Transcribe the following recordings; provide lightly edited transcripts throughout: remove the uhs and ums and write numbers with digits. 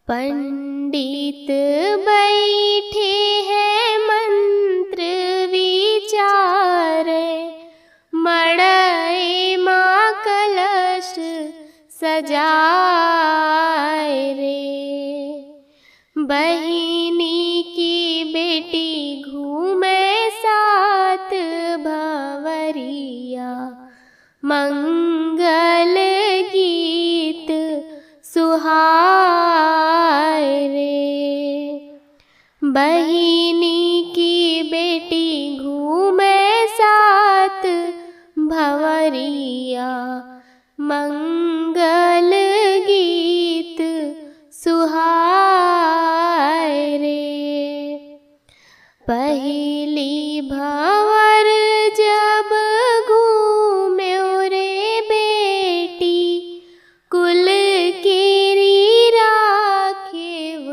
पंडित बैठे हैं मंत्र विचारे, मड़ई माँ कलश सजाए रे। बहिनी की बेटी घूमे साथ भंवरिया, मंगल गीत सुहाए रे। बहिनी की बेटी घूमे साथ भंवरिया, मंगल गीत सुहाए रे। पहली भंवर जब घूम्यो रे बेटी, कुल केरी राखेव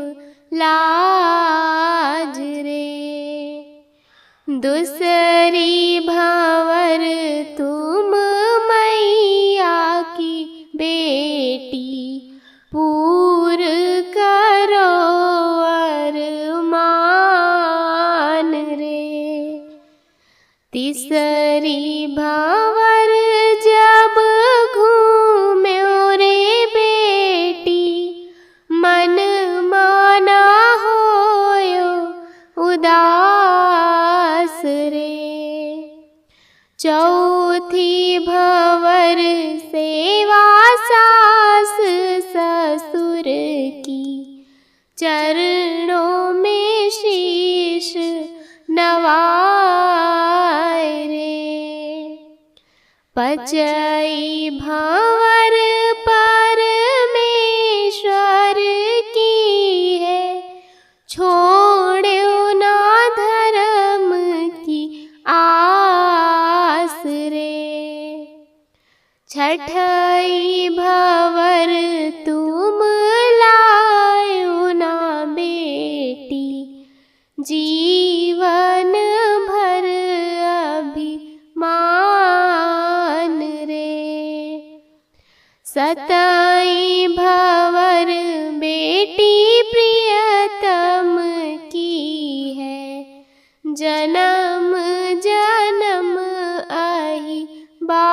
लाज रे। दूसरी भंवर तुम मैया की बेटी, पूर करो अरमान रे। तीसरी भंवर जब घूम्यो रे बेटी, मन माना होयो उदास रे। चौथी भंवर सेवा सास ससुर की, चरणों में शीश नवाए रे। पचई भंवर परमेश्वर की है, छोड़ो ना धर्म की आस रे। छठई भंवर तुम लायो ना बेटी, जीवन भर अभिमान रे। सतई भंवर बेटी प्रियतम की है, जन्म जन्म आही बा